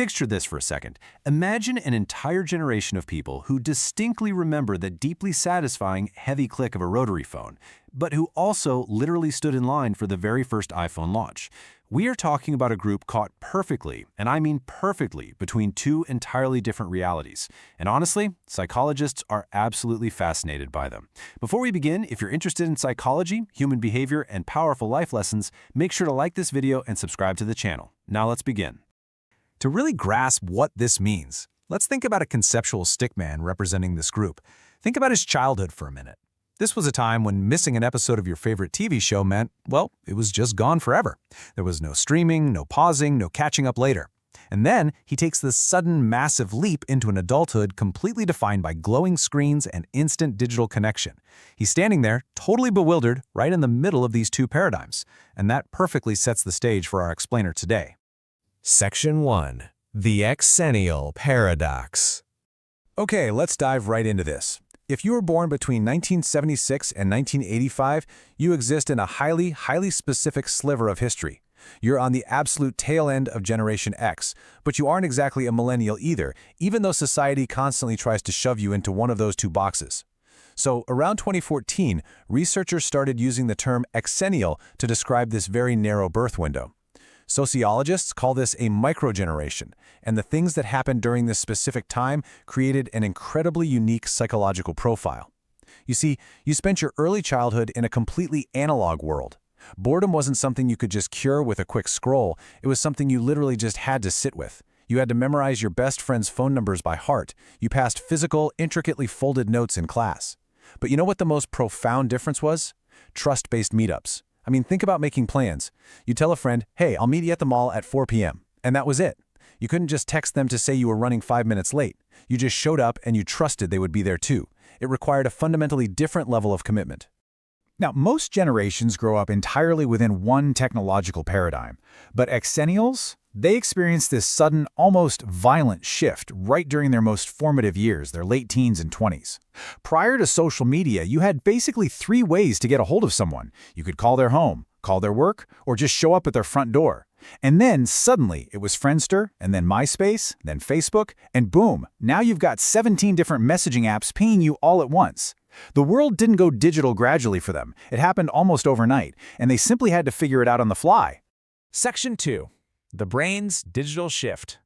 Picture this for a second. Imagine an entire generation of people who distinctly remember the deeply satisfying heavy click of a rotary phone, but who also literally stood in line for the very first iPhone launch. We are talking about a group caught perfectly, and I mean perfectly, between two entirely different realities. And honestly, psychologists are absolutely fascinated by them. Before we begin, if you're interested in psychology, human behavior, and powerful life lessons, make sure to like this video and subscribe to the channel. Now let's begin. To really grasp what this means, let's think about a conceptual stickman representing this group. Think about his childhood for a minute. This was a time when missing an episode of your favorite TV show meant, well, it was just gone forever. There was no streaming, no pausing, no catching up later. And then he takes this sudden, massive leap into an adulthood completely defined by glowing screens and instant digital connection. He's standing there, totally bewildered, right in the middle of these two paradigms. And that perfectly sets the stage for our explainer today. Section 1. The Xennial Paradox. Okay, let's dive right into this. If you were born between 1976 and 1985, you exist in a highly specific sliver of history. You're on the absolute tail end of Generation X, but you aren't exactly a millennial either, even though society constantly tries to shove you into one of those two boxes. So, around 2014, researchers started using the term Xennial to describe this very narrow birth window. Sociologists call this a microgeneration, and the things that happened during this specific time created an incredibly unique psychological profile. You see, you spent your early childhood in a completely analog world. Boredom wasn't something you could just cure with a quick scroll, it was something you literally just had to sit with. You had to memorize your best friend's phone numbers by heart. You passed physical, intricately folded notes in class. But you know what the most profound difference was? Trust-based meetups. I mean, think about making plans. You tell a friend, hey, I'll meet you at the mall at 4 p.m. And that was it. You couldn't just text them to say you were running 5 minutes late. You just showed up and you trusted they would be there too. It required a fundamentally different level of commitment. Now, most generations grow up entirely within one technological paradigm, but Xennials, they experience this sudden, almost violent shift right during their most formative years, their late teens and 20s. Prior to social media, you had basically 3 ways to get a hold of someone. You could call their home, call their work, or just show up at their front door. And then, suddenly, it was Friendster, and then MySpace, then Facebook, and boom, now you've got 17 different messaging apps pinging you all at once. The world didn't go digital gradually for them. It happened almost overnight, and they simply had to figure it out on the fly. Section 2. The Brain's Digital Shift.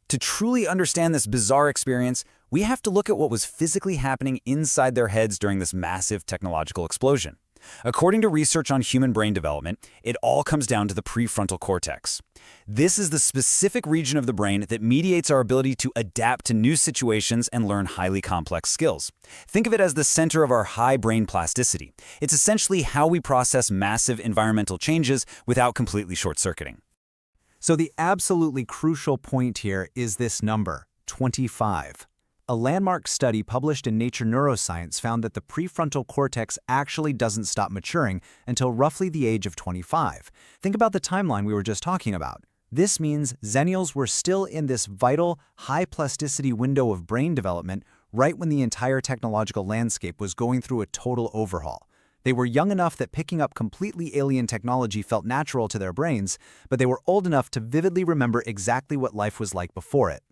To truly understand this bizarre experience, we have to look at what was physically happening inside their heads during this massive technological explosion. According to research on human brain development, it all comes down to the prefrontal cortex. This is the specific region of the brain that mediates our ability to adapt to new situations and learn highly complex skills. Think of it as the center of our high brain plasticity. It's essentially how we process massive environmental changes without completely short-circuiting. So the absolutely crucial point here is this number, 25. A landmark study published in Nature Neuroscience found that the prefrontal cortex actually doesn't stop maturing until roughly the age of 25. Think about the timeline we were just talking about. This means Xennials were still in this vital, high plasticity window of brain development right when the entire technological landscape was going through a total overhaul. They were young enough that picking up completely alien technology felt natural to their brains, but they were old enough to vividly remember exactly what life was like before it.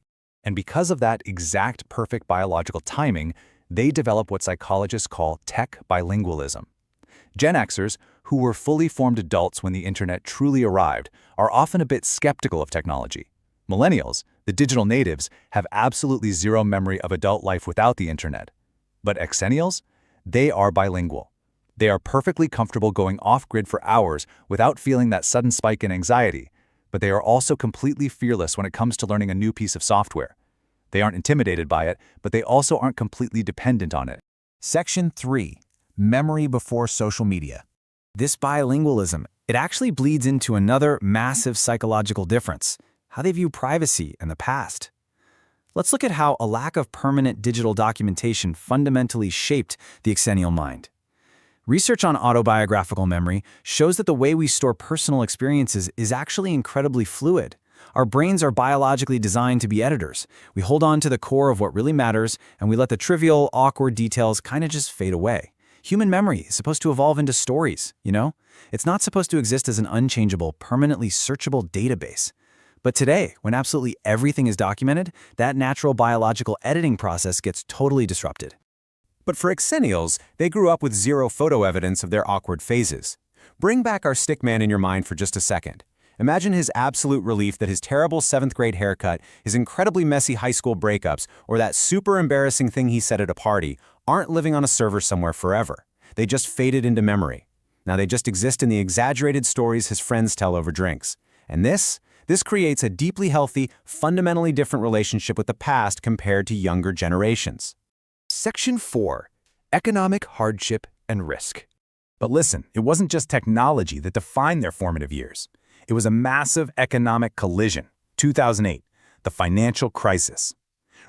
And because of that exact perfect biological timing, they develop what psychologists call tech bilingualism. Gen Xers, who were fully formed adults when the internet truly arrived, are often a bit skeptical of technology. Millennials, the digital natives, have absolutely zero memory of adult life without the internet. But Xennials, they are bilingual. They are perfectly comfortable going off-grid for hours without feeling that sudden spike in anxiety. But they are also completely fearless when it comes to learning a new piece of software. They aren't intimidated by it, but they also aren't completely dependent on it. Section 3. Memory before social media. This bilingualism, it actually bleeds into another massive psychological difference, how they view privacy and the past. Let's look at how a lack of permanent digital documentation fundamentally shaped the Xennial mind. Research on autobiographical memory shows that the way we store personal experiences is actually incredibly fluid. Our brains are biologically designed to be editors. We hold on to the core of what really matters, and we let the trivial, awkward details kind of just fade away. Human memory is supposed to evolve into stories, you know? It's not supposed to exist as an unchangeable, permanently searchable database. But today, when absolutely everything is documented, that natural biological editing process gets totally disrupted. But for Xennials, they grew up with zero photo evidence of their awkward phases. Bring back our stickman in your mind for just a second. Imagine his absolute relief that his terrible 7th grade haircut, his incredibly messy high school breakups, or that super embarrassing thing he said at a party aren't living on a server somewhere forever. They just faded into memory. Now they just exist in the exaggerated stories his friends tell over drinks. And this creates a deeply healthy, fundamentally different relationship with the past compared to younger generations. Section 4. Economic hardship and risk. But listen, it wasn't just technology that defined their formative years. It was a massive economic collision. 2008, the financial crisis.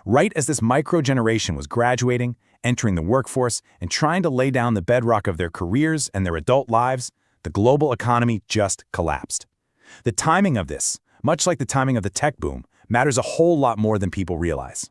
Right as this micro-generation was graduating, entering the workforce, and trying to lay down the bedrock of their careers and their adult lives, the global economy just collapsed. The timing of this, much like the timing of the tech boom, matters a whole lot more than people realize.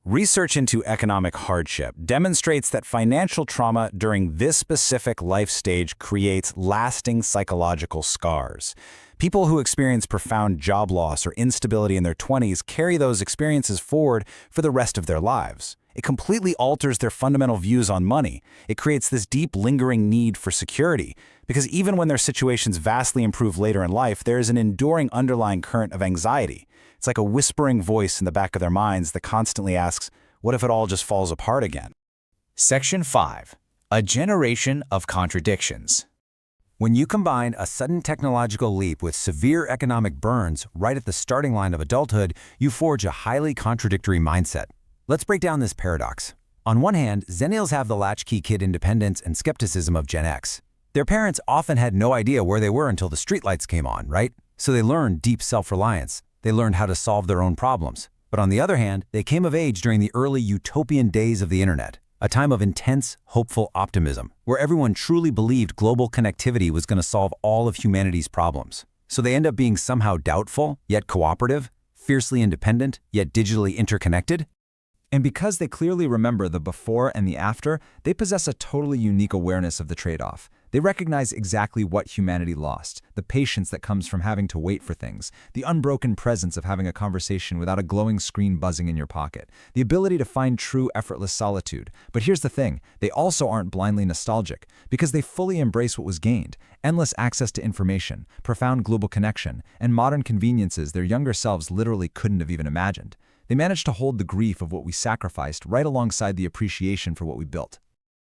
Research into economic hardship demonstrates that financial trauma during this specific life stage creates lasting psychological scars. People who experience profound job loss or instability in their 20s carry those experiences forward for the rest of their lives. It completely alters their fundamental views on money. It creates this deep, lingering need for security, because even when their situations vastly improve later in life, there is an enduring underlying current of anxiety. It's like a whispering voice in the back of their minds that constantly asks, what if it all just falls apart again? Section 5. A generation of contradictions. When you combine a sudden technological leap with severe economic burns right at the starting line of adulthood, you forge a highly contradictory mindset. Let's break down this paradox. On one hand, Xennials have the latchkey kid independence and skepticism of Gen X. Their parents often had no idea where they were until the streetlights came on, right? So they learned deep self-reliance. They learned how to solve their own problems. But on the other hand, they came of age during the early utopian days of the internet, a time of intense, hopeful optimism, where everyone truly believed global connectivity was going to solve all of humanity's problems. So they end up being somehow doubtful, yet cooperative, fiercely independent, yet digitally interconnected. And because they clearly remember the before and the after, they possess a totally unique awareness of the trade-off. They recognize exactly what humanity lost, the patience that comes from having to wait for things, the unbroken presence of having a conversation without a glowing screen buzzing in your pocket, the ability to find true effortless solitude. But here's the thing, they also aren't blindly nostalgic, because they fully embrace what was gained, endless access to information, profound global connection, and modern conveniences their younger selves literally couldn't have even imagined. They managed to hold the grief of what we sacrificed right alongside the appreciation for what we built.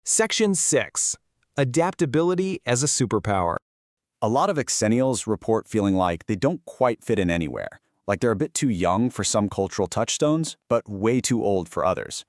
Section 6. Adaptability as a superpower. A lot of Xennials report feeling like they don't quite fit in anywhere, like they're a bit too young for some cultural touchstones, but way too old for others.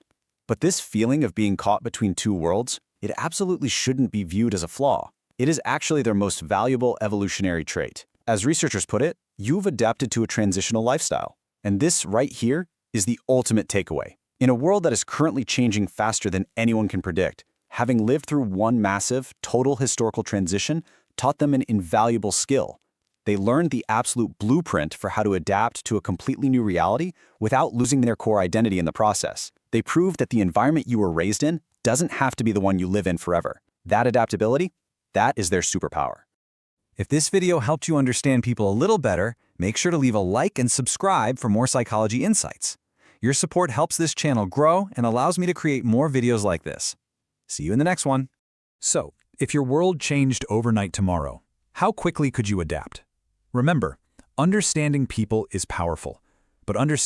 But this feeling of being caught between two worlds, it absolutely shouldn't be viewed as a flaw. It is actually their most valuable evolutionary trait. As researchers put it, you've adapted to a transitional lifestyle. And this right here is the ultimate takeaway. In a world that is currently changing faster than anyone can predict, having lived through one massive, total historical transition taught them an invaluable skill. They learned the absolute blueprint for how to adapt to a completely new reality without losing their core identity in the process. They proved that the environment you were raised in doesn't have to be the one you live in forever. That adaptability, that is their superpower. If this video helped you understand people a little better, make sure to leave a like and subscribe for more psychology insights. Your support helps this channel grow and allows me to create more videos like this. See you in the next one. So, if your world changed overnight tomorrow, how quickly could you adapt? Remember, understanding people is powerful, but understanding